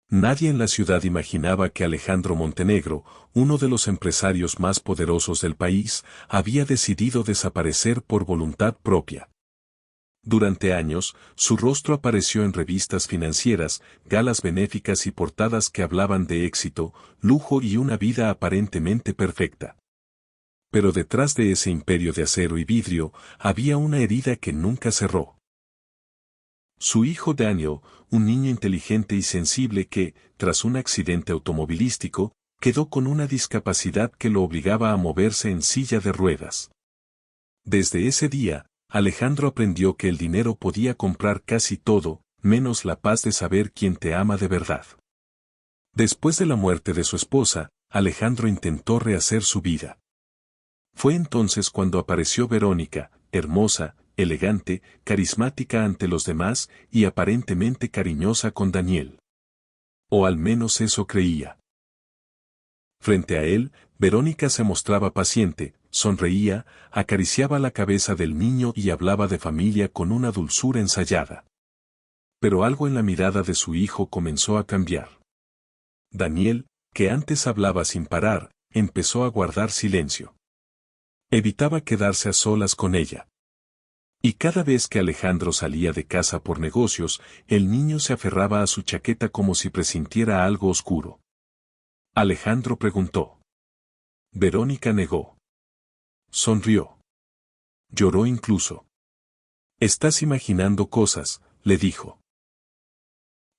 Nadie en la ciudad imaginaba que Alejandro Montenegro, uno de los empresarios más poderosos del país, había decidido desaparecer por voluntad propia. Durante años, su rostro apareció en revistas financieras, galas benéficas y portadas que hablaban de éxito, lujo y una vida aparentemente perfecta. Pero detrás de ese imperio de acero y vidrio, había una herida que nunca cerró. Su hijo Daniel, un niño inteligente y sensible que, tras un accidente automovilístico, quedó con una discapacidad que lo obligaba a moverse en silla de ruedas. Desde ese día, Alejandro aprendió que el dinero podía comprar casi todo, menos la paz de saber quién te ama de verdad. Después de la muerte de su esposa, Alejandro intentó rehacer su vida. Fue entonces cuando apareció Verónica, hermosa, elegante, carismática ante los demás y aparentemente cariñosa con Daniel. O al menos eso creía. Frente a él, Verónica se mostraba paciente, sonreía, acariciaba la cabeza del niño y hablaba de familia con una dulzura ensayada. Pero algo en la mirada de su hijo comenzó a cambiar. Daniel, que antes hablaba sin parar, empezó a guardar silencio. Evitaba quedarse a solas con ella. Y cada vez que Alejandro salía de casa por negocios, el niño se aferraba a su chaqueta como si presintiera algo oscuro. Alejandro preguntó. Verónica negó. Sonrió. Lloró incluso. Estás imaginando cosas, le dijo.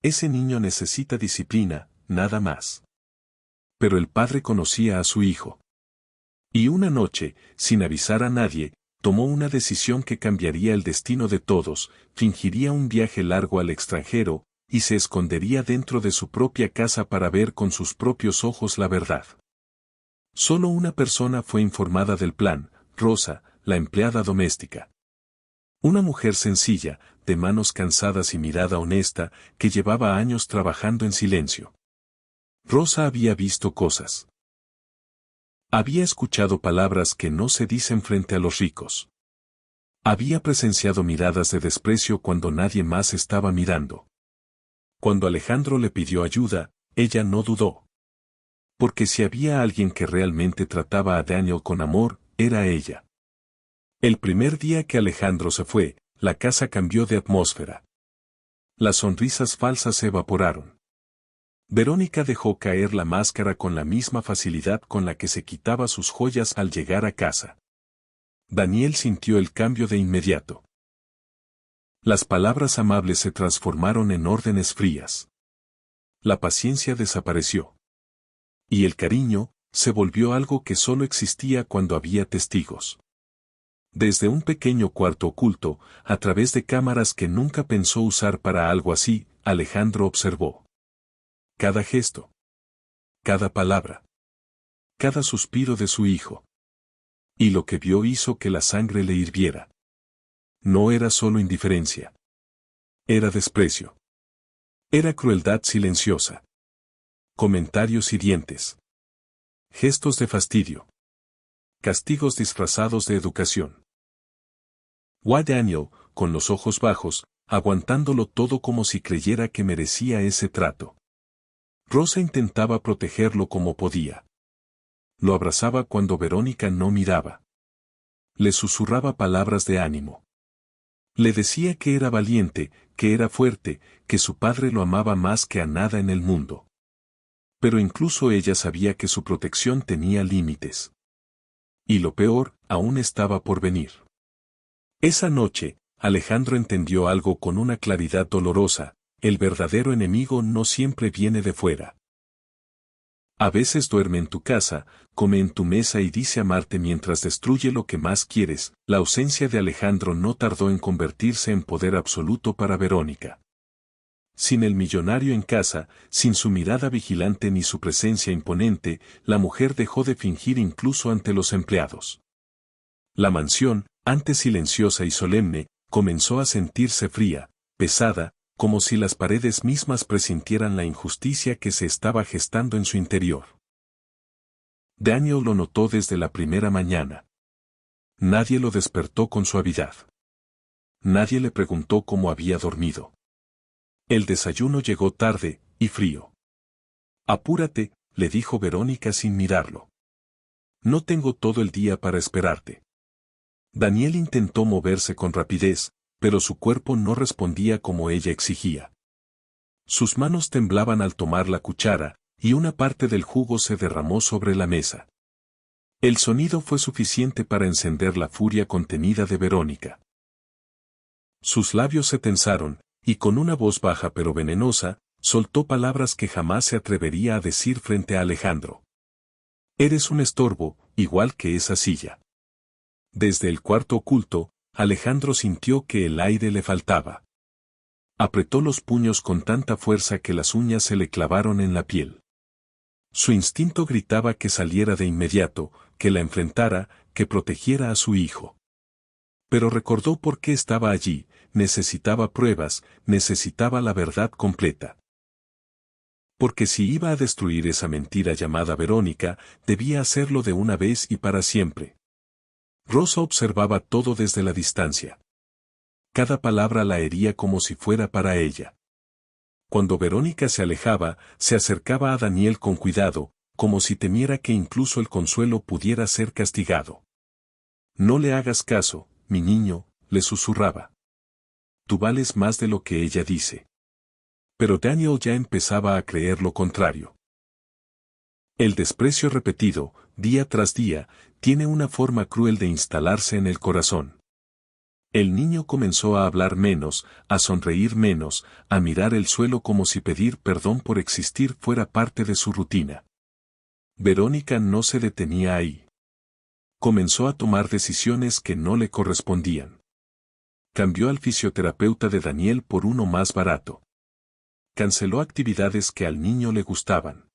Ese niño necesita disciplina, nada más. Pero el padre conocía a su hijo. Y una noche, sin avisar a nadie, tomó una decisión que cambiaría el destino de todos, fingiría un viaje largo al extranjero, y se escondería dentro de su propia casa para ver con sus propios ojos la verdad. Solo una persona fue informada del plan, Rosa, la empleada doméstica. Una mujer sencilla, de manos cansadas y mirada honesta, que llevaba años trabajando en silencio. Rosa había visto cosas. Había escuchado palabras que no se dicen frente a los ricos. Había presenciado miradas de desprecio cuando nadie más estaba mirando. Cuando Alejandro le pidió ayuda, ella no dudó. Porque si había alguien que realmente trataba a Daniel con amor, era ella. El primer día que Alejandro se fue, la casa cambió de atmósfera. Las sonrisas falsas se evaporaron. Verónica dejó caer la máscara con la misma facilidad con la que se quitaba sus joyas al llegar a casa. Daniel sintió el cambio de inmediato. Las palabras amables se transformaron en órdenes frías. La paciencia desapareció. Y el cariño se volvió algo que solo existía cuando había testigos. Desde un pequeño cuarto oculto, a través de cámaras que nunca pensó usar para algo así, Alejandro observó. Cada gesto. Cada palabra. Cada suspiro de su hijo. Y lo que vio hizo que la sangre le hirviera. No era solo indiferencia. Era desprecio. Era crueldad silenciosa. Comentarios hirientes. Gestos de fastidio. Castigos disfrazados de educación. Daniel, con los ojos bajos, aguantándolo todo como si creyera que merecía ese trato. Rosa intentaba protegerlo como podía. Lo abrazaba cuando Verónica no miraba. Le susurraba palabras de ánimo. Le decía que era valiente, que era fuerte, que su padre lo amaba más que a nada en el mundo. Pero incluso ella sabía que su protección tenía límites. Y lo peor, aún estaba por venir. Esa noche, Alejandro entendió algo con una claridad dolorosa: el verdadero enemigo no siempre viene de fuera. A veces duerme en tu casa, come en tu mesa y dice amarte mientras destruye lo que más quieres. La ausencia de Alejandro no tardó en convertirse en poder absoluto para Verónica. Sin el millonario en casa, sin su mirada vigilante ni su presencia imponente, la mujer dejó de fingir incluso ante los empleados. La mansión, antes silenciosa y solemne, comenzó a sentirse fría, pesada, como si las paredes mismas presintieran la injusticia que se estaba gestando en su interior. Daniel lo notó desde la primera mañana. Nadie lo despertó con suavidad. Nadie le preguntó cómo había dormido. El desayuno llegó tarde, y frío. Apúrate, le dijo Verónica sin mirarlo. No tengo todo el día para esperarte. Daniel intentó moverse con rapidez, pero su cuerpo no respondía como ella exigía. Sus manos temblaban al tomar la cuchara, y una parte del jugo se derramó sobre la mesa. El sonido fue suficiente para encender la furia contenida de Verónica. Sus labios se tensaron, y con una voz baja pero venenosa, soltó palabras que jamás se atrevería a decir frente a Alejandro. Eres un estorbo, igual que esa silla. Desde el cuarto oculto, Alejandro sintió que el aire le faltaba. Apretó los puños con tanta fuerza que las uñas se le clavaron en la piel. Su instinto gritaba que saliera de inmediato, que la enfrentara, que protegiera a su hijo. Pero recordó por qué estaba allí, necesitaba pruebas, necesitaba la verdad completa. Porque si iba a destruir esa mentira llamada Verónica, debía hacerlo de una vez y para siempre. Rosa observaba todo desde la distancia. Cada palabra la hería como si fuera para ella. Cuando Verónica se alejaba, se acercaba a Daniel con cuidado, como si temiera que incluso el consuelo pudiera ser castigado. No le hagas caso, mi niño, le susurraba. Tú vales más de lo que ella dice. Pero Daniel ya empezaba a creer lo contrario. El desprecio repetido, día tras día, tiene una forma cruel de instalarse en el corazón. El niño comenzó a hablar menos, a sonreír menos, a mirar el suelo como si pedir perdón por existir fuera parte de su rutina. Verónica no se detenía ahí. Comenzó a tomar decisiones que no le correspondían. Cambió al fisioterapeuta de Daniel por uno más barato. Canceló actividades que al niño le gustaban.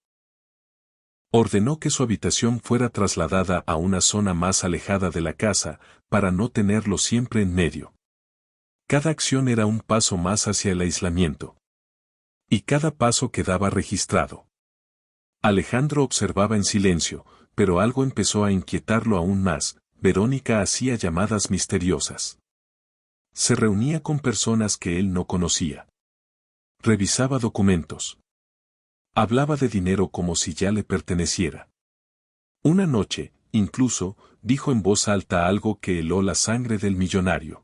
Ordenó que su habitación fuera trasladada a una zona más alejada de la casa, para no tenerlo siempre en medio. Cada acción era un paso más hacia el aislamiento. Y cada paso quedaba registrado. Alejandro observaba en silencio, pero algo empezó a inquietarlo aún más. Verónica hacía llamadas misteriosas. Se reunía con personas que él no conocía. Revisaba documentos. Hablaba de dinero como si ya le perteneciera. Una noche, incluso, dijo en voz alta algo que heló la sangre del millonario.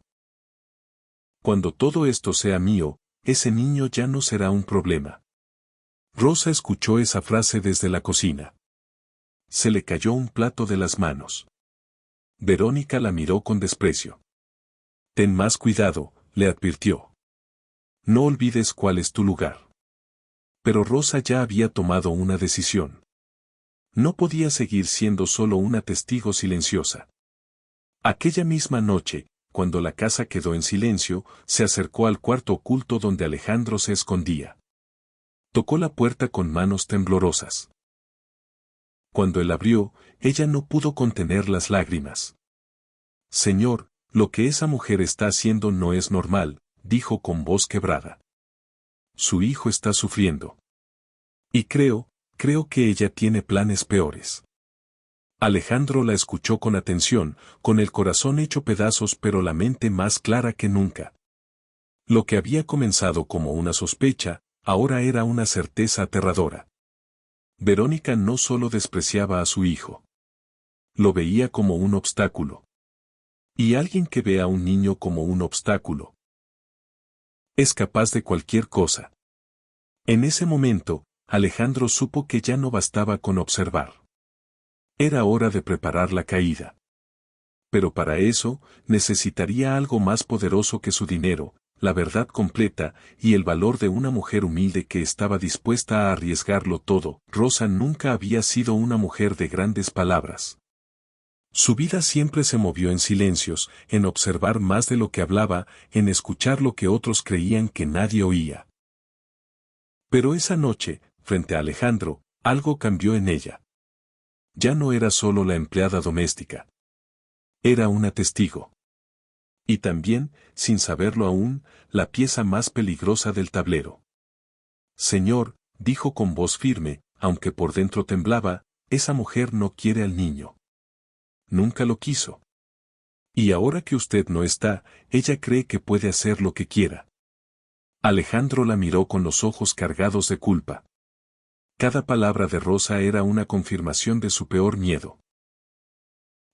Cuando todo esto sea mío, ese niño ya no será un problema. Rosa escuchó esa frase desde la cocina. Se le cayó un plato de las manos. Verónica la miró con desprecio. Ten más cuidado, le advirtió. No olvides cuál es tu lugar. Pero Rosa ya había tomado una decisión. No podía seguir siendo solo una testigo silenciosa. Aquella misma noche, cuando la casa quedó en silencio, se acercó al cuarto oculto donde Alejandro se escondía. Tocó la puerta con manos temblorosas. Cuando él abrió, ella no pudo contener las lágrimas. Señor, lo que esa mujer está haciendo no es normal, dijo con voz quebrada. Su hijo está sufriendo. Y creo que ella tiene planes peores. Alejandro la escuchó con atención, con el corazón hecho pedazos pero la mente más clara que nunca. Lo que había comenzado como una sospecha, ahora era una certeza aterradora. Verónica no solo despreciaba a su hijo. Lo veía como un obstáculo. Y alguien que ve a un niño como un obstáculo es capaz de cualquier cosa. En ese momento, Alejandro supo que ya no bastaba con observar. Era hora de preparar la caída. Pero para eso, necesitaría algo más poderoso que su dinero, la verdad completa, y el valor de una mujer humilde que estaba dispuesta a arriesgarlo todo. Rosa nunca había sido una mujer de grandes palabras. Su vida siempre se movió en silencios, en observar más de lo que hablaba, en escuchar lo que otros creían que nadie oía. Pero esa noche, frente a Alejandro, algo cambió en ella. Ya no era solo la empleada doméstica. Era una testigo. Y también, sin saberlo aún, la pieza más peligrosa del tablero. Señor, dijo con voz firme, aunque por dentro temblaba, esa mujer no quiere al niño. Nunca lo quiso. Y ahora que usted no está, ella cree que puede hacer lo que quiera. Alejandro la miró con los ojos cargados de culpa. Cada palabra de Rosa era una confirmación de su peor miedo.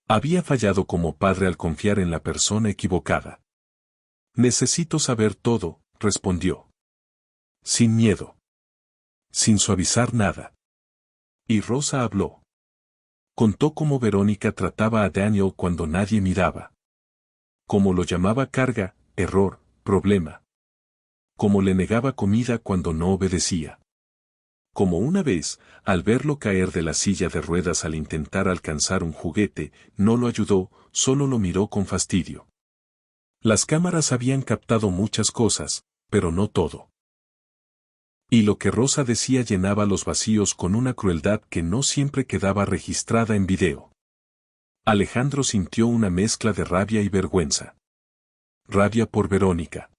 Había fallado como padre al confiar en la persona equivocada. Necesito saber todo, respondió. Sin miedo. Sin suavizar nada. Y Rosa habló. Contó cómo Verónica trataba a Daniel cuando nadie miraba. Cómo lo llamaba carga, error, problema. Cómo le negaba comida cuando no obedecía. Como una vez, al verlo caer de la silla de ruedas al intentar alcanzar un juguete, no lo ayudó, solo lo miró con fastidio. Las cámaras habían captado muchas cosas, pero no todo. Y lo que Rosa decía llenaba los vacíos con una crueldad que no siempre quedaba registrada en video. Alejandro sintió una mezcla de rabia y vergüenza. Rabia por Verónica.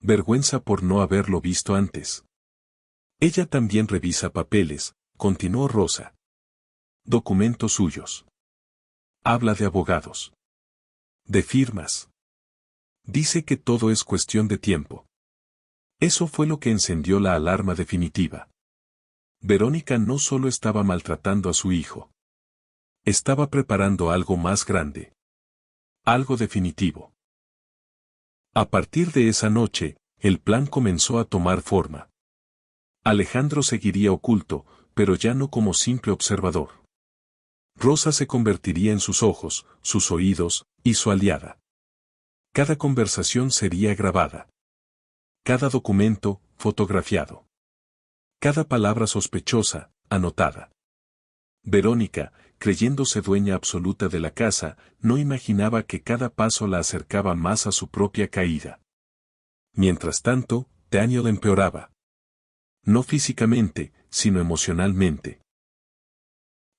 Vergüenza por no haberlo visto antes. Ella también revisa papeles, continuó Rosa. Documentos suyos. Habla de abogados. De firmas. Dice que todo es cuestión de tiempo. Eso fue lo que encendió la alarma definitiva. Verónica no solo estaba maltratando a su hijo. Estaba preparando algo más grande. Algo definitivo. A partir de esa noche, el plan comenzó a tomar forma. Alejandro seguiría oculto, pero ya no como simple observador. Rosa se convertiría en sus ojos, sus oídos, y su aliada. Cada conversación sería grabada. Cada documento, fotografiado. Cada palabra sospechosa, anotada. Verónica, creyéndose dueña absoluta de la casa, no imaginaba que cada paso la acercaba más a su propia caída. Mientras tanto, Daniel empeoraba. No físicamente, sino emocionalmente.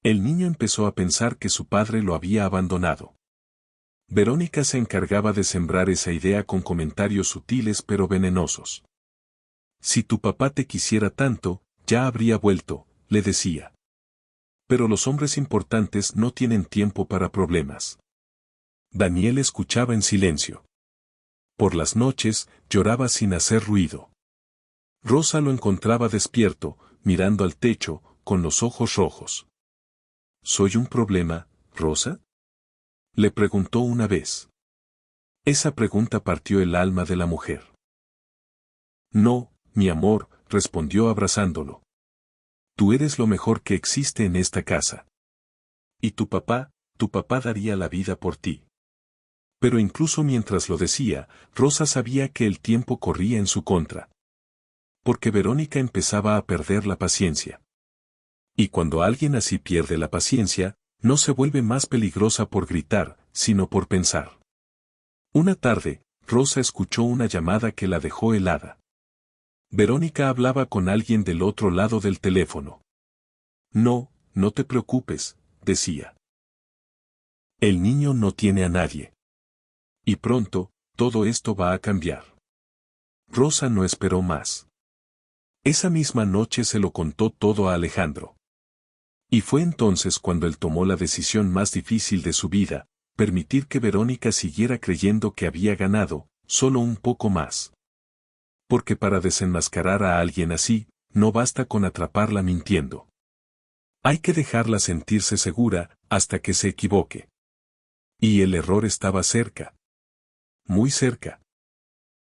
El niño empezó a pensar que su padre lo había abandonado. Verónica se encargaba de sembrar esa idea con comentarios sutiles pero venenosos. Si tu papá te quisiera tanto, ya habría vuelto, le decía. Pero los hombres importantes no tienen tiempo para problemas. Daniel escuchaba en silencio. Por las noches, lloraba sin hacer ruido. Rosa lo encontraba despierto, mirando al techo, con los ojos rojos. ¿Soy un problema, Rosa? Le preguntó una vez. Esa pregunta partió el alma de la mujer. No, mi amor, respondió abrazándolo. Tú eres lo mejor que existe en esta casa. Y tu papá daría la vida por ti. Pero incluso mientras lo decía, Rosa sabía que el tiempo corría en su contra. Porque Verónica empezaba a perder la paciencia. Y cuando alguien así pierde la paciencia, no se vuelve más peligrosa por gritar, sino por pensar. Una tarde, Rosa escuchó una llamada que la dejó helada. Verónica hablaba con alguien del otro lado del teléfono. No, no te preocupes, decía. El niño no tiene a nadie. Y pronto, todo esto va a cambiar. Rosa no esperó más. Esa misma noche se lo contó todo a Alejandro. Y fue entonces cuando él tomó la decisión más difícil de su vida, permitir que Verónica siguiera creyendo que había ganado, solo un poco más. Porque para desenmascarar a alguien así, no basta con atraparla mintiendo. Hay que dejarla sentirse segura, hasta que se equivoque. Y el error estaba cerca. Muy cerca.